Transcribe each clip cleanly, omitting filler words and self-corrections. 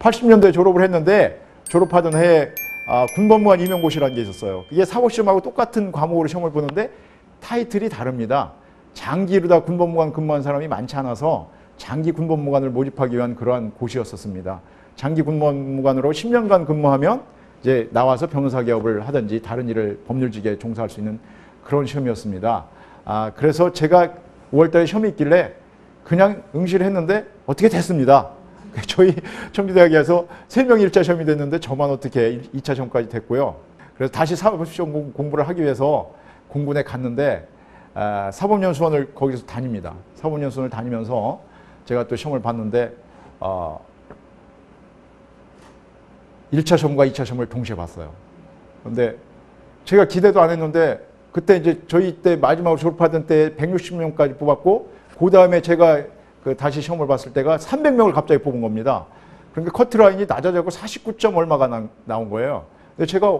80년도에 졸업을 했는데 졸업하던 해에 군법무관 임용고시라는 게 있었어요. 이게 사법시험하고 똑같은 과목으로 시험을 보는데 타이틀이 다릅니다. 장기로 군법무관 근무한 사람이 많지 않아서 장기 군법무관을 모집하기 위한 그러한 고시였었습니다. 장기 군법무관으로 10년간 근무하면 이제 나와서 변호사 개업을 하든지 다른 일을 법률직에 종사할 수 있는 그런 시험이었습니다. 그래서 제가 5월달에 시험이 있길래 그냥 응시를 했는데 어떻게 됐습니다. 저희 청주대학에서 3명이 1차 시험이 됐는데 저만 어떻게 2차 시험까지 됐고요. 그래서 다시 사법시험 공부를 하기 위해서 공군에 갔는데 사법연수원을 거기서 다닙니다. 사법연수원을 다니면서 제가 또 시험을 봤는데 1차 시험과 2차 시험을 동시에 봤어요. 그런데 제가 기대도 안 했는데 그때 이제 저희 때 마지막으로 졸업하던 때 160명까지 뽑았고 그 다음에 제가 다시 시험을 봤을 때가 300명을 갑자기 뽑은 겁니다. 그러니까 커트라인이 낮아져서 49점 얼마가 나온 거예요. 근데 제가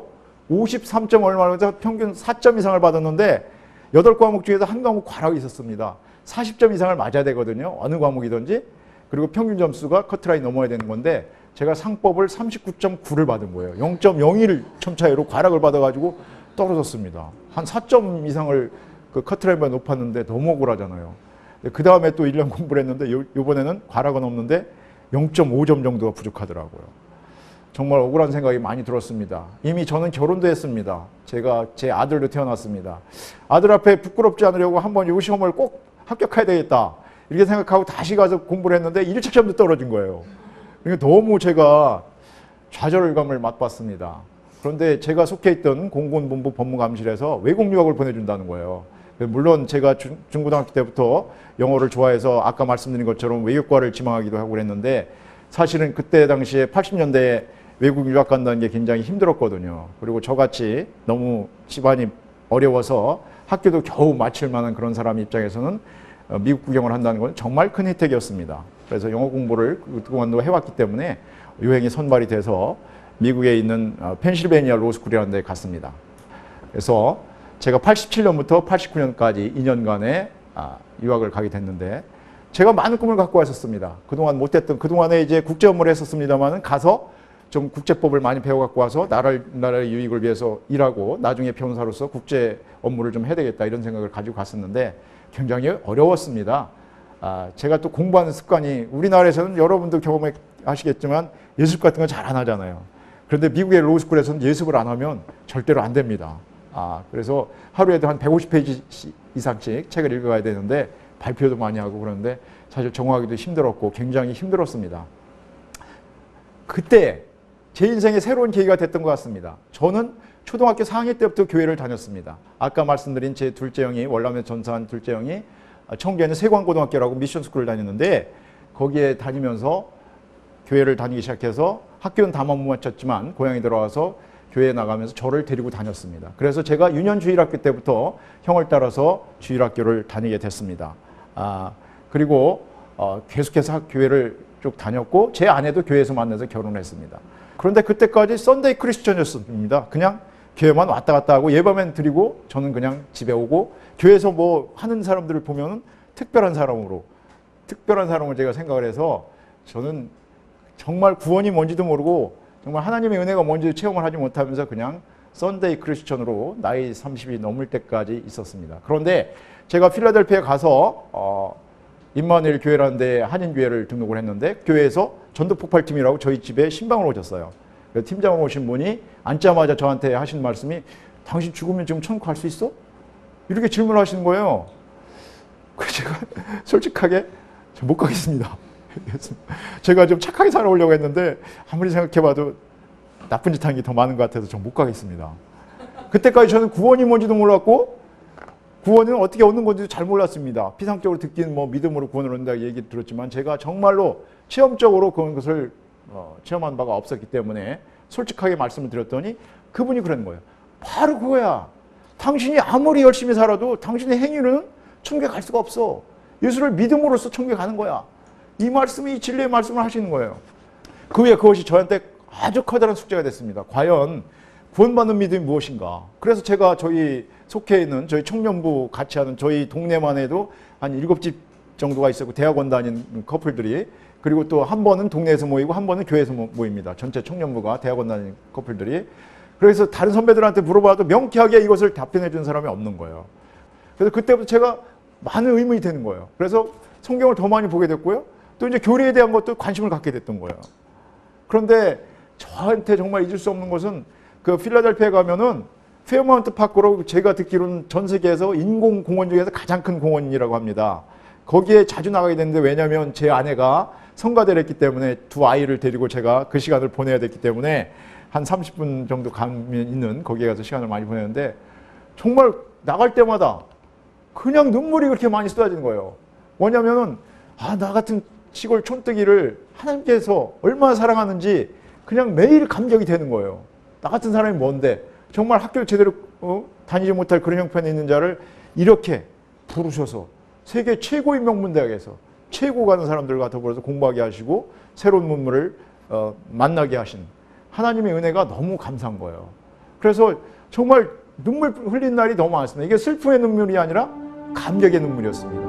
53점 얼마라서 평균 4점 이상을 받았는데 8과목 중에서 한 과목 과락이 있었습니다. 40점 이상을 맞아야 되거든요. 어느 과목이든지. 그리고 평균 점수가 커트라인 넘어야 되는 건데 제가 상법을 39.9를 받은 거예요. 0.01 첨차이로 과락을 받아가지고 떨어졌습니다. 한 4점 이상을 그 커트라인보다 높았는데 너무 억울하잖아요. 그 다음에 또 1년 공부를 했는데 이번에는 과락은 없는데 0.5점 정도가 부족하더라고요. 정말 억울한 생각이 많이 들었습니다. 이미 저는 결혼도 했습니다. 제 아들도 태어났습니다. 아들 앞에 부끄럽지 않으려고 한번 이 시험을 꼭 합격해야 되겠다. 이렇게 생각하고 다시 가서 공부를 했는데 1차 시험도 떨어진 거예요. 그러니까 너무 제가 좌절감을 맛봤습니다. 그런데 제가 속해 있던 공군본부 법무감실에서 외국 유학을 보내준다는 거예요. 물론 제가 중고등학교 때부터 영어를 좋아해서 아까 말씀드린 것처럼 외교과를 지망하기도 하고 그랬는데 사실은 그때 당시에 80년대에 외국 유학 간다는 게 굉장히 힘들었거든요. 그리고 저같이 너무 집안이 어려워서 학교도 겨우 마칠 만한 그런 사람 입장에서는 미국 구경을 한다는 건 정말 큰 혜택이었습니다. 그래서 영어 공부를 그동안도 해왔기 때문에 유행이 선발이 돼서 미국에 있는 펜실베니아 로스쿨이라는 데 갔습니다. 그래서 제가 87년부터 89년까지 2년간의 유학을 가게 됐는데 제가 많은 꿈을 갖고 왔었습니다. 그동안 못했던, 그동안에 이제 국제 업무를 했었습니다만 가서 좀 국제법을 많이 배워갖고 와서 나라의 유익을 위해서 일하고 나중에 변호사로서 국제 업무를 좀 해야 되겠다 이런 생각을 가지고 갔었는데 굉장히 어려웠습니다. 제가 또 공부하는 습관이 우리나라에서는 여러분도 경험하시겠지만 예습 같은 거 잘 안 하잖아요. 그런데 미국의 로스쿨에서는 예습을 안 하면 절대로 안 됩니다. 그래서 하루에도 한 150페이지 이상씩 책을 읽어가야 되는데 발표도 많이 하고 그러는데 사실 적응하기도 힘들었고 굉장히 힘들었습니다. 그때 제 인생에 새로운 계기가 됐던 것 같습니다. 저는 초등학교 4학년 때부터 교회를 다녔습니다. 아까 말씀드린 제 둘째 형이 월남에 전사한 둘째 형이 청주에 있는 세광고등학교라고 미션스쿨을 다녔는데 거기에 다니면서 교회를 다니기 시작해서 학교는 다만 못 마쳤지만 고향에 들어와서 교회에 나가면서 저를 데리고 다녔습니다. 그래서 제가 유년 주일학교 때부터 형을 따라서 주일학교를 다니게 됐습니다. 그리고 계속해서 교회를 쭉 다녔고 제 아내도 교회에서 만나서 결혼했습니다. 그런데 그때까지 썬데이 크리스천이었습니다. 그냥 교회만 왔다 갔다 하고 예배만 드리고 저는 그냥 집에 오고 교회에서 뭐 하는 사람들을 보면 특별한 사람으로 제가 생각을 해서 저는 정말 구원이 뭔지도 모르고 정말 하나님의 은혜가 뭔지 체험을 하지 못하면서 그냥 썬데이 크리스천으로 나이 30이 넘을 때까지 있었습니다. 그런데 제가 필라델피아에 가서 임마누엘 교회라는 데 한인교회를 등록을 했는데 교회에서 전도폭발팀이라고 저희 집에 신방을 오셨어요. 팀장 오신 분이 앉자마자 저한테 하신 말씀이 당신 죽으면 지금 천국 갈 수 있어? 이렇게 질문을 하시는 거예요. 그래서 제가 솔직하게 못 가겠습니다. 제가 좀 착하게 살아오려고 했는데 아무리 생각해봐도 나쁜 짓 하는 게 더 많은 것 같아서 좀 못 가겠습니다. 그때까지 저는 구원이 뭔지도 몰랐고 구원은 어떻게 얻는 건지도 잘 몰랐습니다. 피상적으로 듣기는 뭐 믿음으로 구원을 얻는다고 얘기 들었지만 제가 정말로 체험적으로 그것을 체험한 바가 없었기 때문에 솔직하게 말씀을 드렸더니 그분이 그런 거예요. 바로 그거야. 당신이 아무리 열심히 살아도 당신의 행위는 천국에 갈 수가 없어. 예수를 믿음으로써 천국에 가는 거야. 이 말씀이 진리의 말씀을 하시는 거예요. 그 후에 그것이 저한테 아주 커다란 숙제가 됐습니다. 과연 구원받는 믿음이 무엇인가. 그래서 제가 저희 속해 있는 저희 청년부 같이 하는 저희 동네만 해도 한 7집 정도가 있었고 대학원 다니는 커플들이 그리고 또 한 번은 동네에서 모이고 한 번은 교회에서 모입니다. 전체 청년부가 대학원 다니는 커플들이. 그래서 다른 선배들한테 물어봐도 명쾌하게 이것을 답변해 준 사람이 없는 거예요. 그래서 그때부터 제가 많은 의문이 되는 거예요. 그래서 성경을 더 많이 보게 됐고요. 또 이제 교리에 대한 것도 관심을 갖게 됐던 거예요. 그런데 저한테 정말 잊을 수 없는 것은 그 필라델피아에 가면은 페어마운트 파크로 제가 듣기로는 전 세계에서 인공 공원 중에서 가장 큰 공원이라고 합니다. 거기에 자주 나가게 됐는데 왜냐하면 제 아내가 성가대를 했기 때문에 두 아이를 데리고 제가 그 시간을 보내야 됐기 때문에 한 30분 정도 가면 있는 거기에 가서 시간을 많이 보내는데 정말 나갈 때마다 그냥 눈물이 그렇게 많이 쏟아지는 거예요. 뭐냐면은 나 같은 시골 촌뜨기를 하나님께서 얼마나 사랑하는지 그냥 매일 감격이 되는 거예요. 나 같은 사람이 뭔데 정말 학교를 제대로 다니지 못할 그런 형편에 있는 자를 이렇게 부르셔서 세계 최고의 명문대학에서 최고 가는 사람들과 더불어서 공부하게 하시고 새로운 문물을 만나게 하신 하나님의 은혜가 너무 감사한 거예요. 그래서 정말 눈물 흘린 날이 너무 많았습니다. 이게 슬픔의 눈물이 아니라 감격의 눈물이었습니다.